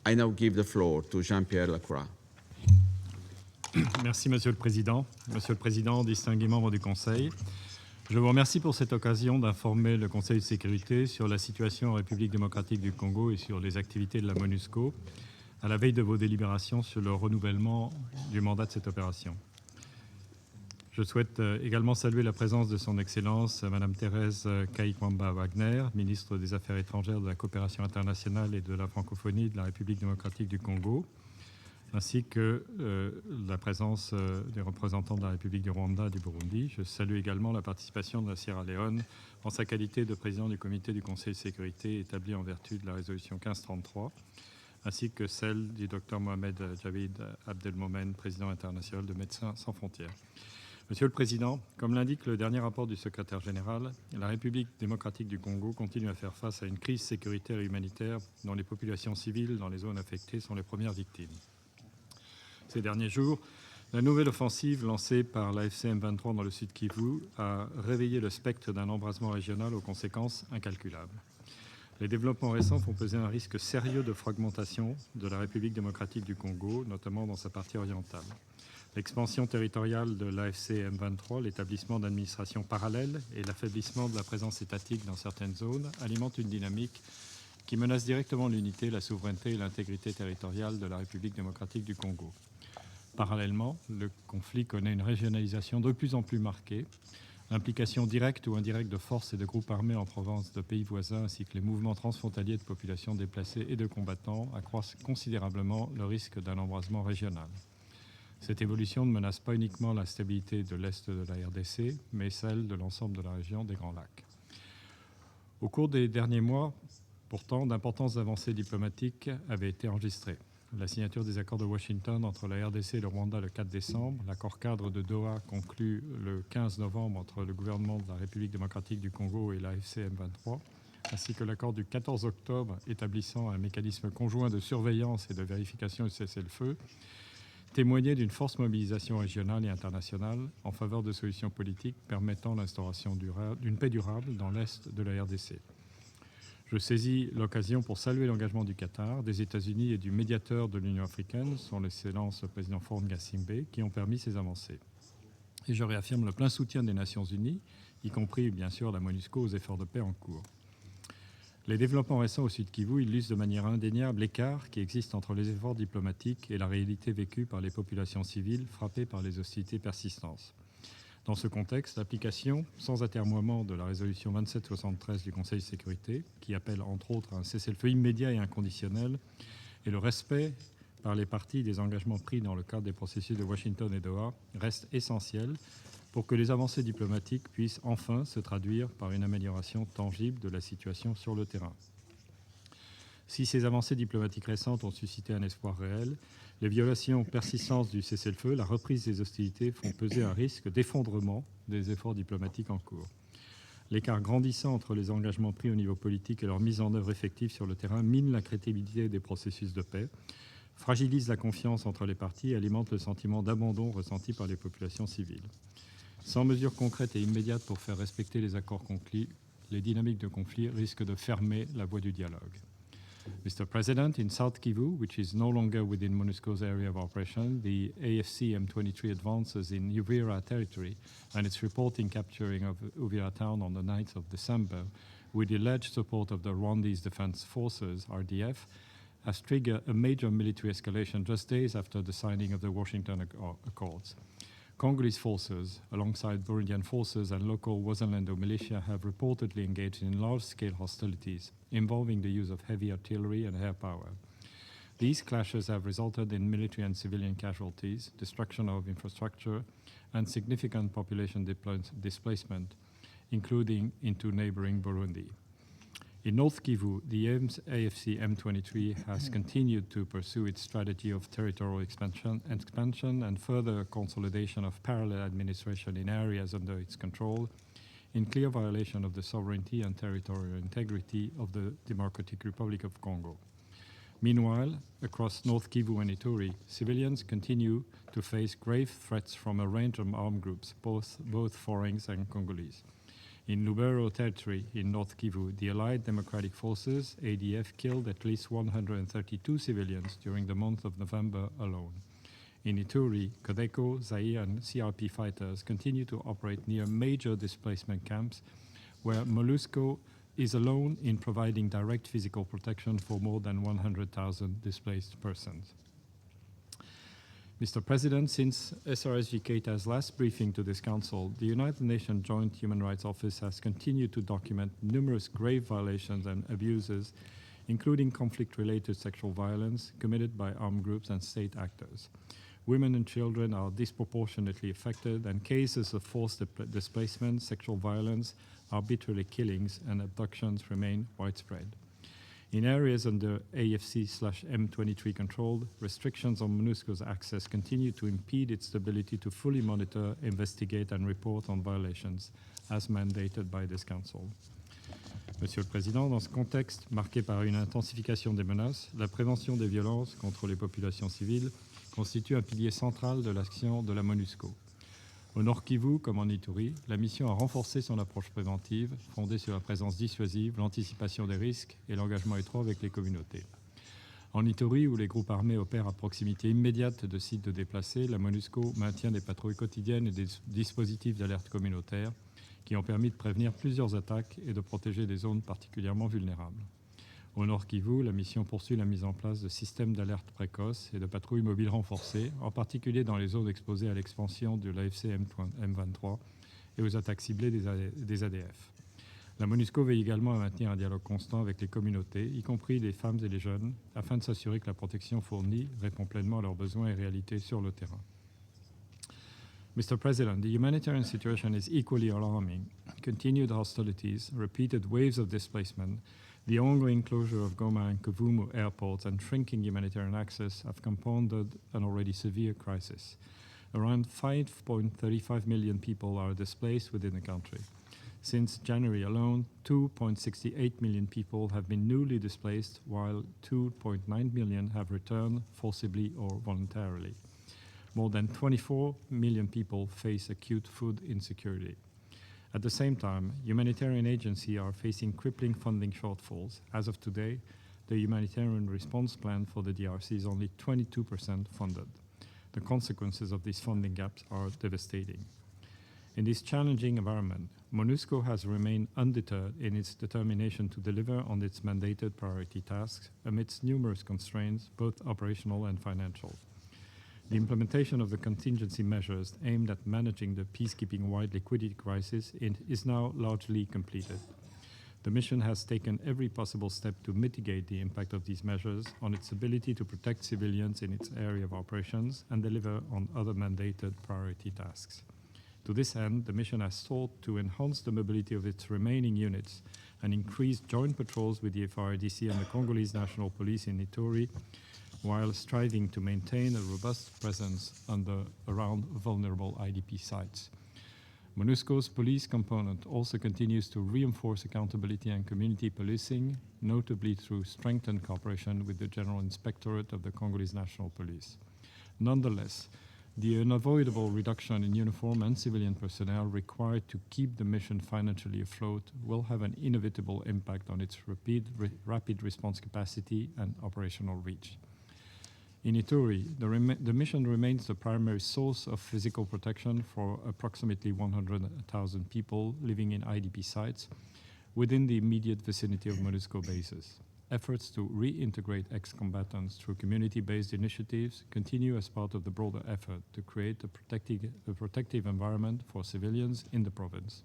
I now give the floor to Jean-Pierre Lacoix. Merci, Monsieur le Président. Monsieur le Président, distingués membres du Conseil, je vous remercie pour cette occasion d'informer le Conseil de sécurité sur la situation en République démocratique du Congo et sur les activités de la MONUSCO à la veille de vos délibérations sur le renouvellement du mandat de cette opération. Je souhaite également saluer la présence de son Excellence Madame Thérèse Kaikwamba-Wagner, ministre des Affaires étrangères, de la coopération internationale et de la francophonie de la République démocratique du Congo, ainsi que la présence des représentants de la République du Rwanda et du Burundi. Je salue également la participation de la Sierra Leone en sa qualité de président du comité du Conseil de sécurité établi en vertu de la résolution 1533, ainsi que celle du Dr Mohamed Javid Abdelmomen, président international de Médecins sans frontières. Monsieur le Président, comme l'indique le dernier rapport du secrétaire général, la République démocratique du Congo continue à faire face à une crise sécuritaire et humanitaire dont les populations civiles dans les zones affectées sont les premières victimes. Ces derniers jours, la nouvelle offensive lancée par l'AFC M23 dans le Sud Kivu a réveillé le spectre d'un embrasement régional aux conséquences incalculables. Les développements récents font peser un risque sérieux de fragmentation de la République démocratique du Congo, notamment dans sa partie orientale. L'expansion territoriale de l'AFC M23, l'établissement d'administrations parallèles et l'affaiblissement de la présence étatique dans certaines zones alimentent une dynamique qui menace directement l'unité, la souveraineté et l'intégrité territoriale de la République démocratique du Congo. Parallèlement, le conflit connaît une régionalisation de plus en plus marquée. L'implication directe ou indirecte de forces et de groupes armés en provenance de pays voisins ainsi que les mouvements transfrontaliers de populations déplacées et de combattants accroissent considérablement le risque d'un embrasement régional. Cette évolution ne menace pas uniquement la stabilité de l'Est de la RDC, mais celle de l'ensemble de la région des Grands Lacs. Au cours des derniers mois, pourtant, d'importantes avancées diplomatiques avaient été enregistrées. La signature des accords de Washington entre la RDC et le Rwanda le 4 décembre, l'accord cadre de Doha conclu le 15 novembre entre le gouvernement de la République démocratique du Congo et l'AFC M23, ainsi que l'accord du 14 octobre établissant un mécanisme conjoint de surveillance et de vérification du cessez-le-feu, témoignaient d'une forte mobilisation régionale et internationale en faveur de solutions politiques permettant l'instauration d'une paix durable dans l'Est de la RDC. Je saisis l'occasion pour saluer l'engagement du Qatar, des États-Unis et du médiateur de l'Union africaine, son Excellence le président Faure Gnassingbé, qui ont permis ces avancées. Et je réaffirme le plein soutien des Nations Unies, y compris bien sûr la MONUSCO, aux efforts de paix en cours. Les développements récents au Sud Kivu illustrent de manière indéniable l'écart qui existe entre les efforts diplomatiques et la réalité vécue par les populations civiles frappées par les hostilités persistantes. Dans ce contexte, l'application sans atermoiement de la résolution 2773 du Conseil de sécurité, qui appelle entre autres un cessez-le-feu immédiat et inconditionnel, et le respect par les parties des engagements pris dans le cadre des processus de Washington et Doha, reste essentiel pour que les avancées diplomatiques puissent enfin se traduire par une amélioration tangible de la situation sur le terrain. Si ces avancées diplomatiques récentes ont suscité un espoir réel, les violations persistantes du cessez-le-feu, la reprise des hostilités font peser un risque d'effondrement des efforts diplomatiques en cours. L'écart grandissant entre les engagements pris au niveau politique et leur mise en œuvre effective sur le terrain mine la crédibilité des processus de paix, fragilise la confiance entre les parties et alimente le sentiment d'abandon ressenti par les populations civiles. Sans mesures concrètes et immédiates pour faire respecter les accords conclus, les dynamiques de conflit risquent de fermer la voie du dialogue. Mr. President, in South Kivu, which is no longer within MONUSCO's area of operation, the AFC M23 advances in Uvira territory and its reporting capturing of Uvira town on the 9th of December, with the alleged support of the Rwandese Defense Forces, RDF, has triggered a major military escalation just days after the signing of the Washington Accords. Congolese forces, alongside Burundian forces and local Wazalendo militia, have reportedly engaged in large-scale hostilities involving the use of heavy artillery and air power. These clashes have resulted in military and civilian casualties, destruction of infrastructure, and significant population displacement, including into neighboring Burundi. In North Kivu, the AFC M23 has continued to pursue its strategy of territorial expansion and further consolidation of parallel administration in areas under its control, in clear violation of the sovereignty and territorial integrity of the Democratic Republic of Congo. Meanwhile, across North Kivu and Ituri, civilians continue to face grave threats from a range of armed groups, both foreign and Congolese. In Lubero territory in North Kivu, the Allied Democratic Forces, ADF, killed at least 132 civilians during the month of November alone. In Ituri, Codeco, Zaire, and CRP fighters continue to operate near major displacement camps, where MONUSCO is alone in providing direct physical protection for more than 100,000 displaced persons. Mr. President, since SRSG Keita's last briefing to this Council, the United Nations Joint Human Rights Office has continued to document numerous grave violations and abuses, including conflict-related sexual violence committed by armed groups and state actors. Women and children are disproportionately affected, and cases of forced displacement, sexual violence, arbitrary killings, and abductions remain widespread. In areas under AFC/M23 controlled, restrictions on MONUSCO's access continue to impede its ability to fully monitor, investigate, and report on violations, as mandated by this Council. Monsieur le Président, dans ce contexte marqué par une intensification des menaces, la prévention des violences contre les populations civiles constitue un pilier central de l'action de la MONUSCO. Au Nord Kivu, comme en Ituri, la mission a renforcé son approche préventive, fondée sur la présence dissuasive, l'anticipation des risques et l'engagement étroit avec les communautés. En Ituri, où les groupes armés opèrent à proximité immédiate de sites de déplacés, la MONUSCO maintient des patrouilles quotidiennes et des dispositifs d'alerte communautaire qui ont permis de prévenir plusieurs attaques et de protéger des zones particulièrement vulnérables. Au Nord Kivu, la mission poursuit la mise en place de systèmes d'alerte précoce et de patrouilles mobiles renforcées, en particulier dans les zones exposées à l'expansion de l'AFC M23 et aux attaques ciblées des ADF. La MONUSCO veille également à maintenir un dialogue constant avec les communautés, y compris les femmes et les jeunes, afin de s'assurer que la protection fournie répond pleinement à leurs besoins et réalités sur le terrain. Mr. President, the humanitarian situation is equally alarming. Continued hostilities, repeated waves of displacement, the ongoing closure of Goma and Kavumu airports and shrinking humanitarian access have compounded an already severe crisis. Around 5.35 million people are displaced within the country. Since January alone, 2.68 million people have been newly displaced, while 2.9 million have returned forcibly or voluntarily. More than 24 million people face acute food insecurity. At the same time, humanitarian agencies are facing crippling funding shortfalls. As of today, the humanitarian response plan for the DRC is only 22% funded. The consequences of these funding gaps are devastating. In this challenging environment, MONUSCO has remained undeterred in its determination to deliver on its mandated priority tasks amidst numerous constraints, both operational and financial. The implementation of the contingency measures aimed at managing the peacekeeping-wide liquidity crisis is now largely completed. The mission has taken every possible step to mitigate the impact of these measures on its ability to protect civilians in its area of operations and deliver on other mandated priority tasks. To this end, the mission has sought to enhance the mobility of its remaining units and increase joint patrols with the FARDC and the Congolese National Police in Ituri, while striving to maintain a robust presence around vulnerable IDP sites. MONUSCO's police component also continues to reinforce accountability and community policing, notably through strengthened cooperation with the General Inspectorate of the Congolese National Police. Nonetheless, the unavoidable reduction in uniform and civilian personnel required to keep the mission financially afloat will have an inevitable impact on its rapid response capacity and operational reach. In Ituri, the mission remains the primary source of physical protection for approximately 100,000 people living in IDP sites within the immediate vicinity of MONUSCO bases. Efforts to reintegrate ex-combatants through community-based initiatives continue as part of the broader effort to create a protective environment for civilians in the province.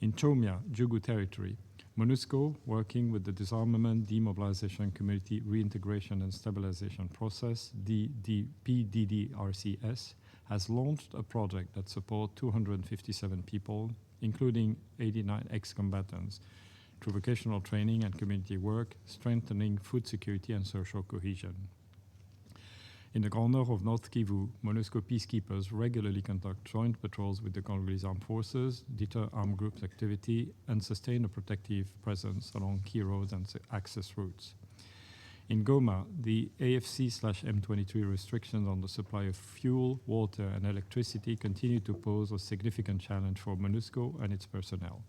In Chomia, Jugu territory, MONUSCO, working with the Disarmament, Demobilization, Community Reintegration and Stabilization Process, PDDRCS, has launched a project that supports 257 people, including 89 ex-combatants, through vocational training and community work, strengthening food security and social cohesion. In the Grand Nord of North Kivu, MONUSCO peacekeepers regularly conduct joint patrols with the Congolese armed forces, deter armed groups' activity, and sustain a protective presence along key roads and access routes. In Goma, the AFC/M23 restrictions on the supply of fuel, water, and electricity continue to pose a significant challenge for MONUSCO and its personnel.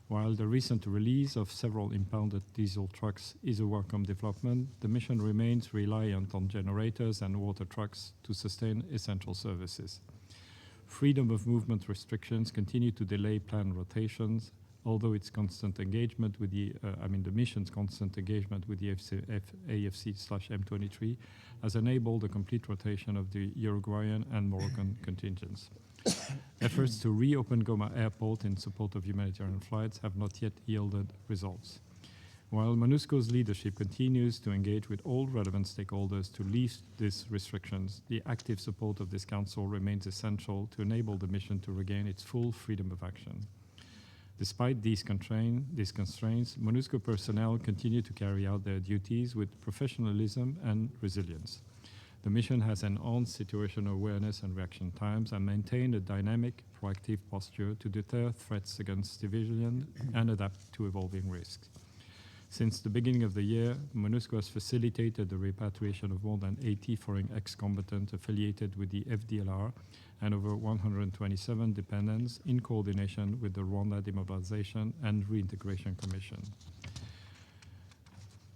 While the recent release of several impounded diesel trucks is a welcome development, the mission remains reliant on generators and water trucks to sustain essential services. Freedom of movement restrictions continue to delay planned rotations, although its constant engagement with the mission's constant engagement with the AFC/M23 has enabled a complete rotation of the Uruguayan and Moroccan contingents. Efforts to reopen Goma Airport in support of humanitarian flights have not yet yielded results. While MONUSCO's leadership continues to engage with all relevant stakeholders to lift these restrictions, the active support of this Council remains essential to enable the mission to regain its full freedom of action. Despite these constraints, MONUSCO personnel continue to carry out their duties with professionalism and resilience. The mission has enhanced situational awareness and reaction times and maintained a dynamic, proactive posture to deter threats against civilians and adapt to evolving risks. Since the beginning of the year, MONUSCO has facilitated the repatriation of more than 80 foreign ex-combatants affiliated with the FDLR and over 127 dependents in coordination with the Rwanda Demobilization and Reintegration Commission.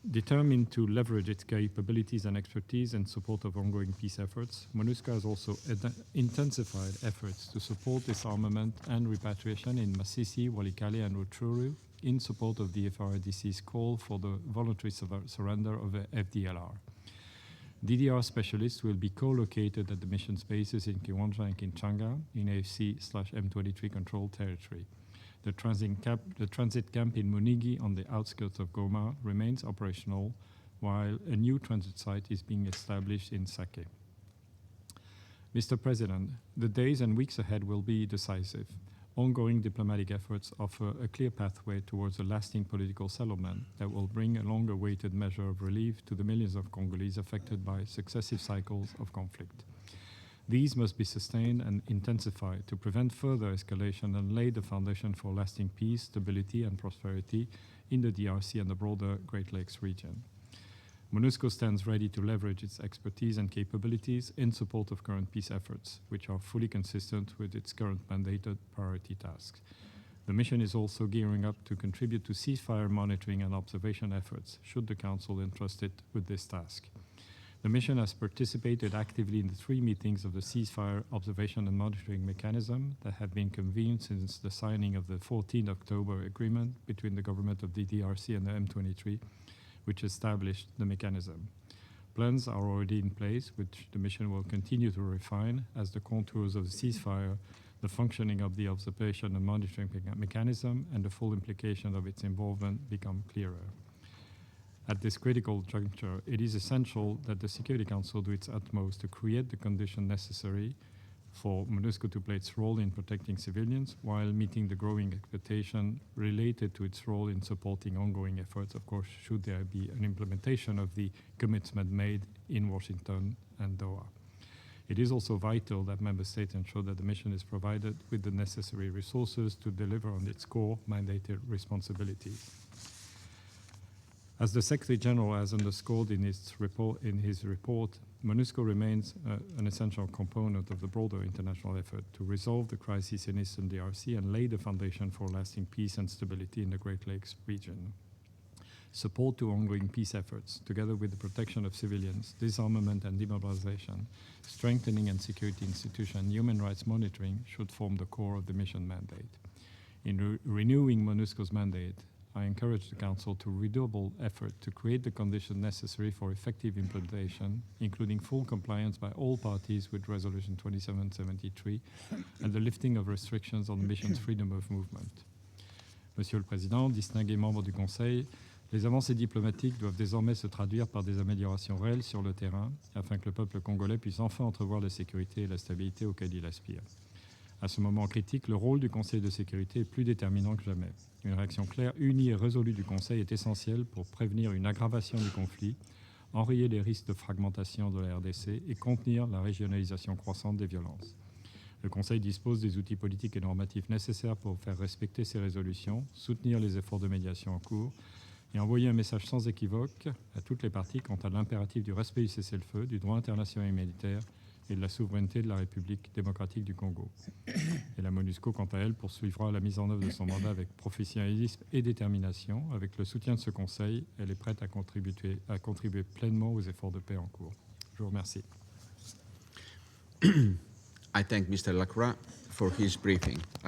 Determined to leverage its capabilities and expertise in support of ongoing peace efforts, MONUSCO has also intensified efforts to support disarmament and repatriation in Masisi, Walikale, and Rutshuru in support of the FARDC's call for the voluntary surrender of the FDLR. DDR specialists will be co-located at the mission's bases in Kiwanja and Kinshasa in AFC/M23 controlled territory. The transit camp in Munigi on the outskirts of Goma remains operational, while a new transit site is being established in Sake. Mr. President, the days and weeks ahead will be decisive. Ongoing diplomatic efforts offer a clear pathway towards a lasting political settlement that will bring a long-awaited measure of relief to the millions of Congolese affected by successive cycles of conflict. These must be sustained and intensified to prevent further escalation and lay the foundation for lasting peace, stability, and prosperity in the DRC and the broader Great Lakes region. MONUSCO stands ready to leverage its expertise and capabilities in support of current peace efforts, which are fully consistent with its current mandated priority tasks. The mission is also gearing up to contribute to ceasefire monitoring and observation efforts, should the Council entrust it with this task. The mission has participated actively in the 3 meetings of the ceasefire observation and monitoring mechanism that have been convened since the signing of the 14th October agreement between the government of the DRC and the M23, which established the mechanism. Plans are already in place, which the mission will continue to refine as the contours of the ceasefire, the functioning of the observation and monitoring mechanism, and the full implication of its involvement become clearer. At this critical juncture, it is essential that the Security Council do its utmost to create the conditions necessary for MONUSCO to play its role in protecting civilians while meeting the growing expectation related to its role in supporting ongoing efforts, of course, should there be an implementation of the commitment made in Washington and Doha. It is also vital that Member States ensure that the mission is provided with the necessary resources to deliver on its core mandated responsibilities. As the Secretary General has underscored in his report, MONUSCO remains an essential component of the broader international effort to resolve the crisis in Eastern DRC and lay the foundation for lasting peace and stability in the Great Lakes region. Support to ongoing peace efforts, together with the protection of civilians, disarmament and demobilization, strengthening and security institutions, and human rights monitoring should form the core of the mission mandate. In renewing MONUSCO's mandate, I encourage the Council to redouble effort to create the conditions necessary for effective implementation, including full compliance by all parties with Resolution 2773 and the lifting of restrictions on the mission's freedom of movement. Monsieur le Président, distingués membres du Conseil, les avancées diplomatiques doivent désormais se traduire par des améliorations réelles sur le terrain afin que le peuple congolais puisse enfin entrevoir la sécurité et la stabilité auxquelles il aspire. À ce moment critique, le rôle du Conseil de sécurité est plus déterminant que jamais. Une réaction claire, unie et résolue du Conseil est essentielle pour prévenir une aggravation du conflit, enrayer les risques de fragmentation de la RDC et contenir la régionalisation croissante des violences. Le Conseil dispose des outils politiques et normatifs nécessaires pour faire respecter ces résolutions, soutenir les efforts de médiation en cours, et envoyer un message sans équivoque à toutes les parties quant à l'impératif du respect du cessez-le-feu, du droit international humanitaire et de la souveraineté de la République démocratique du Congo. Et la MONUSCO, quant à elle, poursuivra la mise en œuvre de son mandat avec professionnalisme et détermination. Avec le soutien de ce Conseil, elle est prête à contribuer pleinement aux efforts de paix en cours. Je vous remercie. I thank Mr. Lacroix for his briefing.